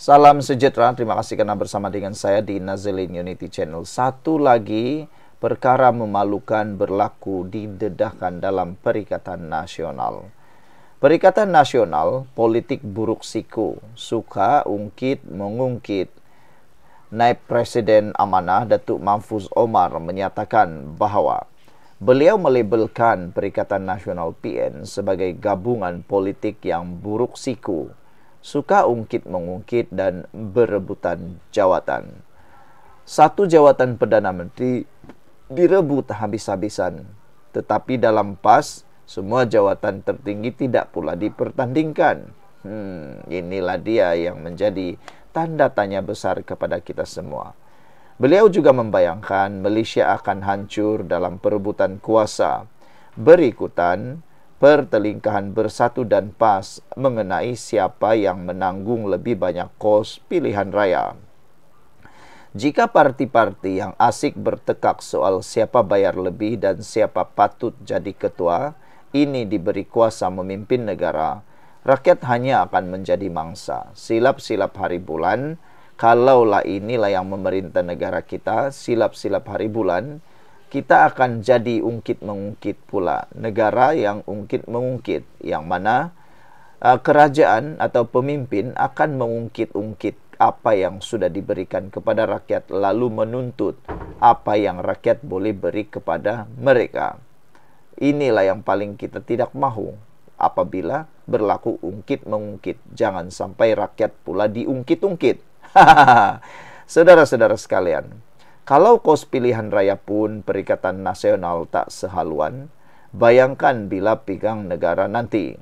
Salam sejahtera, terima kasih karena bersama dengan saya di Nazaleen Unity Channel. Satu lagi perkara memalukan berlaku didedahkan dalam Perikatan Nasional. Perikatan Nasional, politik buruk siku, suka ungkit mengungkit. Naib Presiden Amanah Datuk Mahfuz Omar menyatakan bahwa beliau melabelkan Perikatan Nasional PN sebagai gabungan politik yang buruk siku, suka ungkit-mengungkit dan berebutan jawatan. Satu jawatan Perdana Menteri direbut habis-habisan, tetapi dalam PAS, semua jawatan tertinggi tidak pula dipertandingkan. Inilah dia yang menjadi tanda tanya besar kepada kita semua. Beliau juga membayangkan Malaysia akan hancur dalam perebutan kuasa, berikutan pertelingkahan Bersatu dan PAS mengenai siapa yang menanggung lebih banyak kos pilihan raya. Jika parti-parti yang asik bertekak soal siapa bayar lebih dan siapa patut jadi ketua, ini diberi kuasa memimpin negara, rakyat hanya akan menjadi mangsa. Silap-silap hari bulan, kalaulah inilah yang memerintah negara kita, silap-silap hari bulan, kita akan jadi ungkit-mengungkit pula. Negara yang ungkit-mengungkit, yang mana kerajaan atau pemimpin akan mengungkit-ungkit apa yang sudah diberikan kepada rakyat, lalu menuntut apa yang rakyat boleh beri kepada mereka. Inilah yang paling kita tidak mahu. Apabila berlaku ungkit-mengungkit, jangan sampai rakyat pula diungkit-ungkit. Saudara-saudara sekalian, kalau kos pilihan raya pun Perikatan Nasional tak sehaluan, bayangkan bila pegang negara nanti.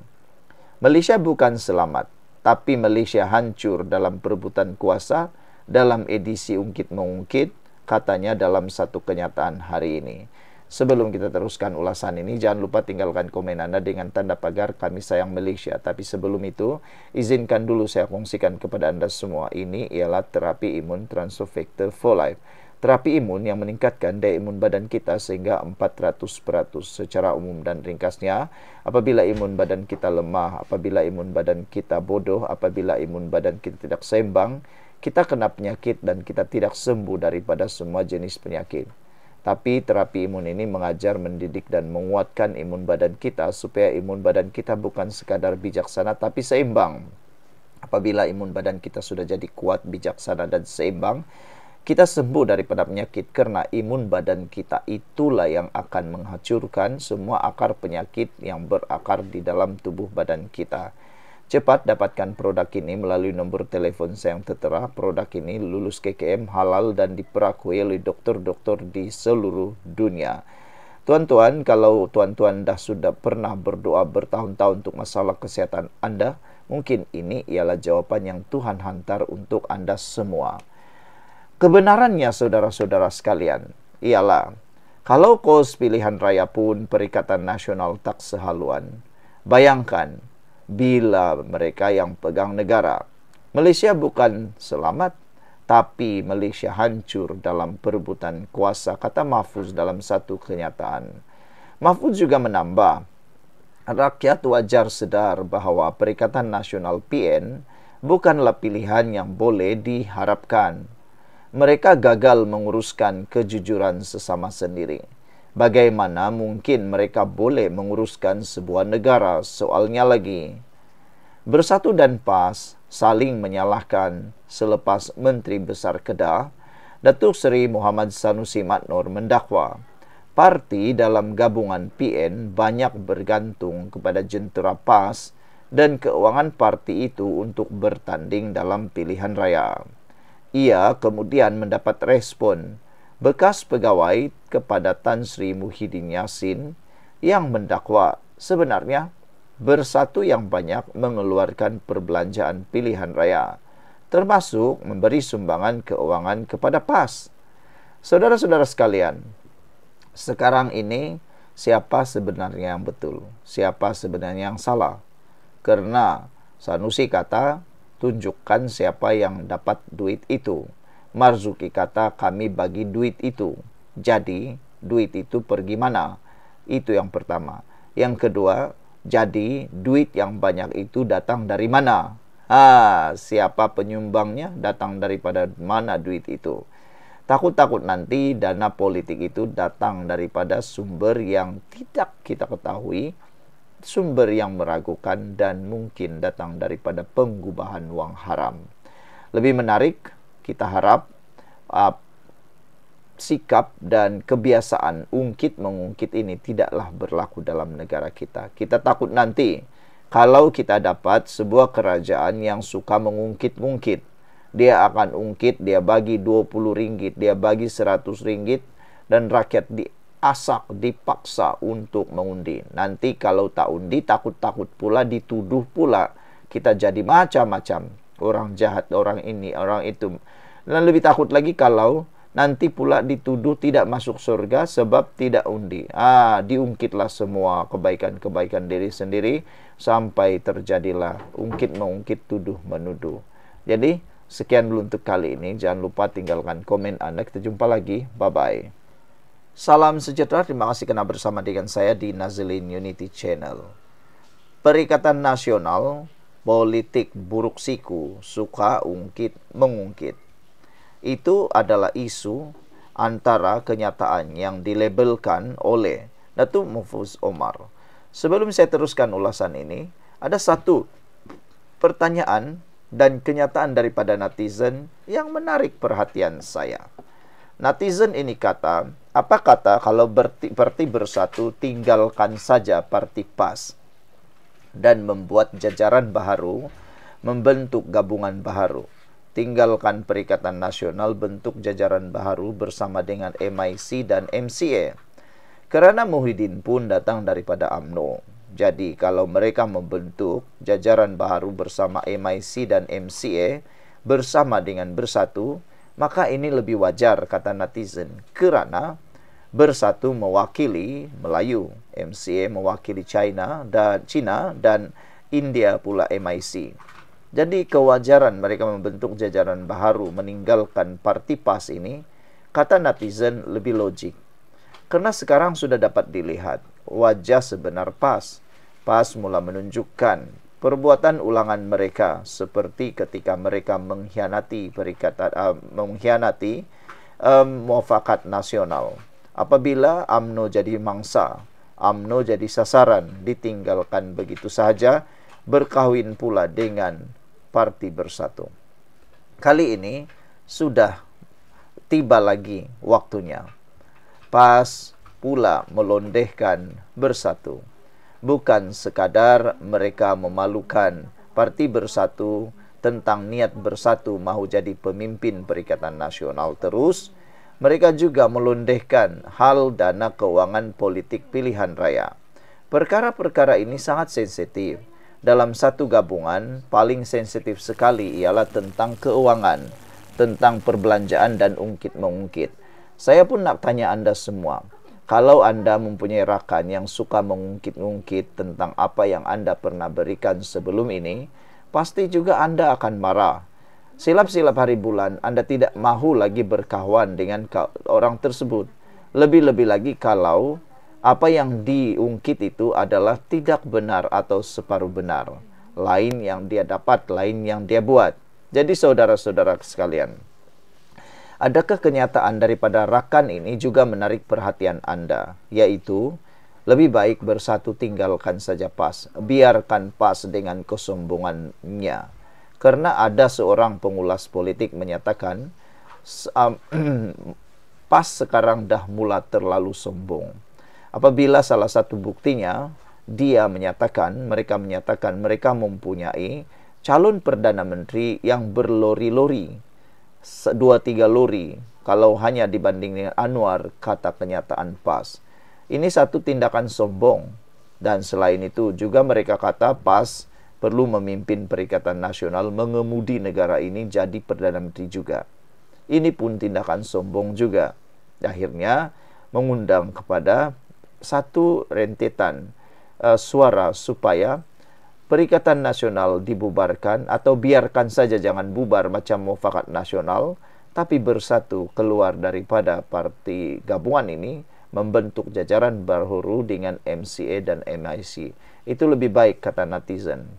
Malaysia bukan selamat, tapi Malaysia hancur dalam perebutan kuasa dalam edisi ungkit-mengungkit, katanya dalam satu kenyataan hari ini. Sebelum kita teruskan ulasan ini, jangan lupa tinggalkan komen Anda dengan tanda pagar "Kami Sayang Malaysia". Tapi sebelum itu, izinkan dulu saya kongsikan kepada Anda semua. Ini ialah terapi imun Transofactor for Life. Terapi imun yang meningkatkan daya imun badan kita sehingga 400%. Secara umum dan ringkasnya, apabila imun badan kita lemah, apabila imun badan kita bodoh, apabila imun badan kita tidak seimbang, kita kena penyakit dan kita tidak sembuh daripada semua jenis penyakit. Tapi terapi imun ini mengajar, mendidik dan menguatkan imun badan kita supaya imun badan kita bukan sekadar bijaksana tapi seimbang. Apabila imun badan kita sudah jadi kuat, bijaksana dan seimbang, kita sembuh daripada penyakit, karena imun badan kita itulah yang akan menghancurkan semua akar penyakit yang berakar di dalam tubuh badan kita. Cepat dapatkan produk ini melalui nombor telefon saya yang tertera. Produk ini lulus KKM, halal dan diperakui oleh doktor-doktor di seluruh dunia. Tuan-tuan, kalau tuan-tuan sudah pernah berdoa bertahun-tahun untuk masalah kesehatan Anda, mungkin ini ialah jawapan yang Tuhan hantar untuk Anda semua. Kebenarannya, saudara-saudara sekalian, ialah kalau kos pilihan raya pun Perikatan Nasional tak sehaluan, bayangkan bila mereka yang pegang negara. Malaysia bukan selamat, tapi Malaysia hancur dalam perebutan kuasa, kata Mahfuz dalam satu kenyataan. Mahfuz juga menambah, rakyat wajar sedar bahawa Perikatan Nasional PN bukanlah pilihan yang boleh diharapkan. Mereka gagal menguruskan kejujuran sesama sendiri. Bagaimana mungkin mereka boleh menguruskan sebuah negara? Soalnya lagi, Bersatu dan PAS saling menyalahkan selepas Menteri Besar Kedah, Datuk Seri Muhammad Sanusi Matnor, mendakwa parti dalam gabungan PN banyak bergantung kepada jentera PAS dan keuangan parti itu untuk bertanding dalam pilihan raya. Ia kemudian mendapat respon bekas pegawai kepada Tan Sri Muhyiddin Yassin yang mendakwa sebenarnya Bersatu yang banyak mengeluarkan perbelanjaan pilihan raya, termasuk memberi sumbangan keuangan kepada PAS. Saudara-saudara sekalian, sekarang ini siapa sebenarnya yang betul? Siapa sebenarnya yang salah? Karena Sanusi kata, tunjukkan siapa yang dapat duit itu. Marzuki kata, kami bagi duit itu. Jadi, duit itu pergi mana? Itu yang pertama. Yang kedua, jadi duit yang banyak itu datang dari mana? Siapa penyumbangnya, datang daripada mana duit itu. Takut-takut nanti dana politik itu datang daripada sumber yang tidak kita ketahui, sumber yang meragukan, dan mungkin datang daripada penggubahan uang haram. Lebih menarik, kita harap sikap dan kebiasaan ungkit-mengungkit ini tidaklah berlaku dalam negara kita. Kita takut nanti kalau kita dapat sebuah kerajaan yang suka mengungkit-ungkit. Dia akan ungkit, dia bagi 20 ringgit, dia bagi 100 ringgit, dan rakyat diasak, dipaksa untuk mengundi. Nanti kalau tak undi, takut-takut pula dituduh pula kita jadi macam-macam. Orang jahat, orang ini, orang itu. Dan lebih takut lagi kalau nanti pula dituduh tidak masuk surga sebab tidak undi. Diungkitlah semua kebaikan-kebaikan diri sendiri sampai terjadilah ungkit-mengungkit, tuduh-menuduh. Jadi, sekian dulu untuk kali ini. Jangan lupa tinggalkan komen Anda. Kita jumpa lagi. Bye-bye. Salam sejahtera. Terima kasih karena bersama dengan saya di Nazilin Unity Channel. Perikatan Nasional Politik Buruk Siku Suka Ungkit-Mengungkit. Itu adalah isu antara kenyataan yang dilabelkan oleh Datuk Mahfuz Omar. Sebelum saya teruskan ulasan ini, ada satu pertanyaan dan kenyataan daripada netizen yang menarik perhatian saya. Netizen ini kata, apa kata kalau parti bersatu tinggalkan saja parti PAS dan membuat jajaran baru, membentuk gabungan baru. Tinggalkan Perikatan Nasional, bentuk jajaran baru bersama dengan MIC dan MCA. Kerana Muhyiddin pun datang daripada UMNO. Jadi, kalau mereka membentuk jajaran baru bersama MIC dan MCA bersama dengan bersatu, maka ini lebih wajar, kata netizen. Kerana bersatu mewakili Melayu, MCA mewakili China dan India pula MIC. Jadi, kewajaran mereka membentuk jajaran baru meninggalkan parti PAS ini, kata netizen, lebih logik. Karena sekarang sudah dapat dilihat wajah sebenar PAS. PAS mula menunjukkan perbuatan ulangan mereka seperti ketika mereka mengkhianati muafakat nasional. Apabila UMNO jadi mangsa, UMNO jadi sasaran, ditinggalkan begitu sahaja, berkahwin pula dengan Parti Bersatu. Kali ini sudah tiba lagi waktunya. PAS pula melondehkan Bersatu. Bukan sekadar mereka memalukan Parti Bersatu tentang niat Bersatu mahu jadi pemimpin Perikatan Nasional terus, mereka juga melondehkan hal dana keuangan politik pilihan raya. Perkara-perkara ini sangat sensitif. Dalam satu gabungan, paling sensitif sekali ialah tentang keuangan, tentang perbelanjaan dan ungkit-mengungkit. Saya pun nak tanya Anda semua, kalau Anda mempunyai rakan yang suka mengungkit-ungkit tentang apa yang Anda pernah berikan sebelum ini, pasti juga Anda akan marah. Silap-silap hari bulan, Anda tidak mahu lagi berkawan dengan orang tersebut. Lebih-lebih lagi kalau apa yang diungkit itu adalah tidak benar atau separuh benar. Lain yang dia dapat, lain yang dia buat. Jadi saudara-saudara sekalian, adakah kenyataan daripada rakan ini juga menarik perhatian Anda? Yaitu, lebih baik Bersatu tinggalkan saja PAS. Biarkan PAS dengan kesombongannya. Karena ada seorang pengulas politik menyatakan, PAS sekarang dah mula terlalu sombong. Apabila salah satu buktinya, mereka menyatakan mereka mempunyai calon Perdana Menteri yang berlori-lori, 2-3 lori, kalau hanya dibanding dengan Anwar, kata kenyataan PAS. Ini satu tindakan sombong. Dan selain itu juga mereka kata PAS perlu memimpin Perikatan Nasional, mengemudi negara ini jadi Perdana Menteri juga. Ini pun tindakan sombong juga. Akhirnya mengundang kepada satu rentetan suara supaya Perikatan Nasional dibubarkan atau biarkan saja, jangan bubar macam muafakat nasional, tapi Bersatu keluar daripada parti gabungan ini, membentuk jajaran baru dengan MCA dan MIC. Itu lebih baik, kata netizen.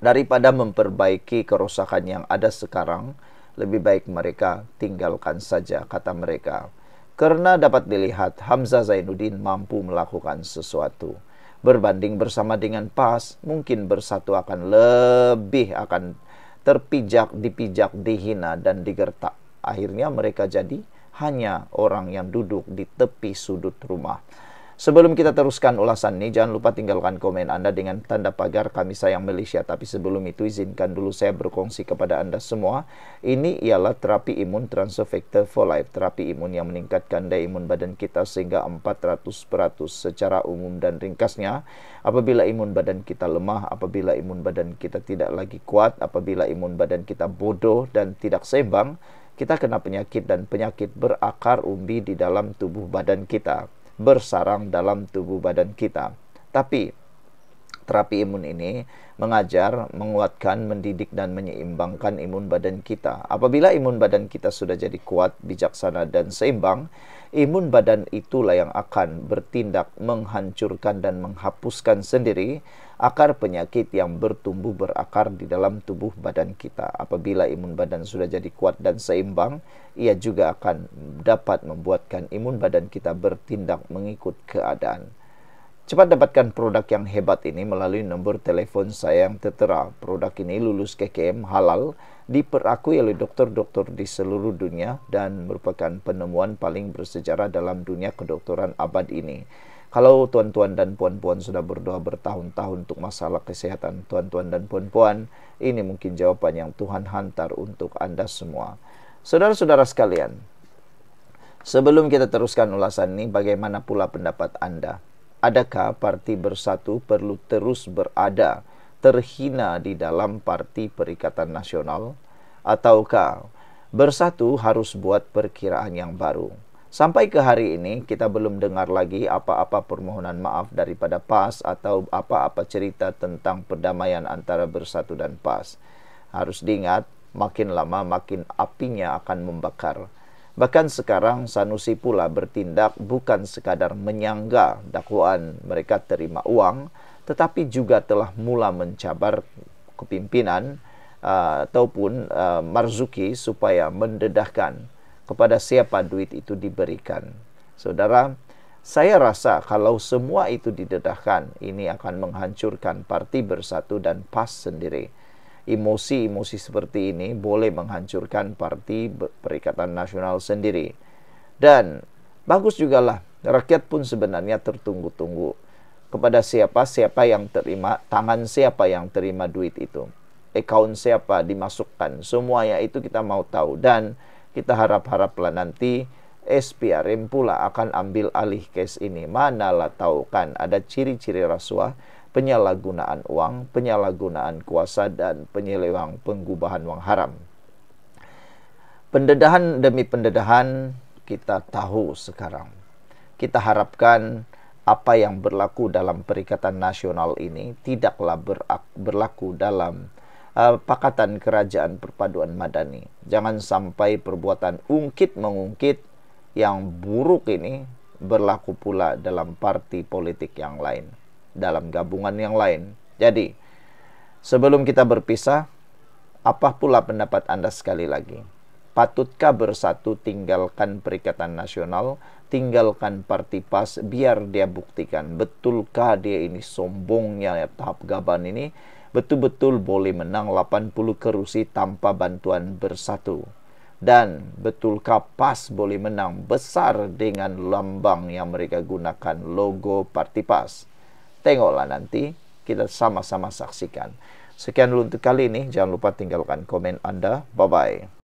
Daripada memperbaiki kerusakan yang ada sekarang, lebih baik mereka tinggalkan saja, kata mereka. Karena dapat dilihat Hamzah Zainuddin mampu melakukan sesuatu. Berbanding bersama dengan PAS, mungkin Bersatu akan dipijak, dihina, dan digertak. Akhirnya mereka jadi hanya orang yang duduk di tepi sudut rumah. Sebelum kita teruskan ulasan ini, jangan lupa tinggalkan komen Anda dengan tanda pagar Kami Sayang Malaysia. Tapi sebelum itu, izinkan dulu saya berkongsi kepada Anda semua. Ini ialah terapi imun Transfer Factor for Life. Terapi imun yang meningkatkan daya imun badan kita sehingga 400% secara umum dan ringkasnya. Apabila imun badan kita lemah, apabila imun badan kita tidak lagi kuat, apabila imun badan kita bodoh dan tidak seimbang, kita kena penyakit dan penyakit berakar umbi di dalam tubuh badan kita, bersarang dalam tubuh badan kita. Tapi terapi imun ini mengajar, menguatkan, mendidik dan menyeimbangkan imun badan kita. Apabila imun badan kita sudah jadi kuat, bijaksana dan seimbang, imun badan itulah yang akan bertindak menghancurkan dan menghapuskan sendiri akar penyakit yang bertumbuh berakar di dalam tubuh badan kita. Apabila imun badan sudah jadi kuat dan seimbang, ia juga akan dapat membuatkan imun badan kita bertindak mengikut keadaan. Cepat dapatkan produk yang hebat ini melalui nomor telepon saya yang tertera. Produk ini lulus KKM halal, diperakui oleh dokter-dokter di seluruh dunia dan merupakan penemuan paling bersejarah dalam dunia kedokteran abad ini. Kalau tuan-tuan dan puan-puan sudah berdoa bertahun-tahun untuk masalah kesehatan tuan-tuan dan puan-puan, ini mungkin jawaban yang Tuhan hantar untuk Anda semua. Saudara-saudara sekalian, sebelum kita teruskan ulasan ini, bagaimana pula pendapat Anda? Adakah Parti Bersatu perlu terus berada terhina di dalam Parti Perikatan Nasional? Ataukah Bersatu harus buat perkiraan yang baru? Sampai ke hari ini, kita belum dengar lagi apa-apa permohonan maaf daripada PAS atau apa-apa cerita tentang perdamaian antara Bersatu dan PAS. Harus diingat, makin lama makin apinya akan membakar. Bahkan sekarang Sanusi pula bertindak bukan sekadar menyangga dakwaan mereka terima uang, tetapi juga telah mula mencabar kepimpinan ataupun Marzuki supaya mendedahkan kepada siapa duit itu diberikan. Saudara, saya rasa kalau semua itu didedahkan, ini akan menghancurkan Parti Bersatu dan PAS sendiri. Emosi-emosi seperti ini boleh menghancurkan Parti Perikatan Nasional sendiri. Dan bagus jugalah, rakyat pun sebenarnya tertunggu-tunggu kepada siapa yang terima, tangan siapa yang terima duit itu, akaun siapa dimasukkan, semuanya itu kita mau tahu. Dan kita harap-haraplah nanti SPRM pula akan ambil alih kes ini. Manalah tahu kan ada ciri-ciri rasuah, penyalahgunaan uang, penyalahgunaan kuasa, dan penyelewang penggubahan uang haram. Pendedahan demi pendedahan kita tahu sekarang. Kita harapkan apa yang berlaku dalam Perikatan Nasional ini tidaklah berlaku dalam Pakatan Kerajaan Perpaduan Madani. Jangan sampai perbuatan ungkit-mengungkit yang buruk ini berlaku pula dalam parti politik yang lain, dalam gabungan yang lain. Jadi, sebelum kita berpisah, apa pula pendapat Anda sekali lagi? Patutkah Bersatu tinggalkan Perikatan Nasional, tinggalkan Parti PAS, biar dia buktikan betulkah dia ini sombongnya tahap gaban ini betul-betul boleh menang 80 kerusi tanpa bantuan Bersatu? Dan betulkah PAS boleh menang besar dengan lambang yang mereka gunakan, logo Parti PAS? Tengoklah nanti, kita sama-sama saksikan. Sekian dulu untuk kali ini. Jangan lupa tinggalkan komen Anda. Bye-bye.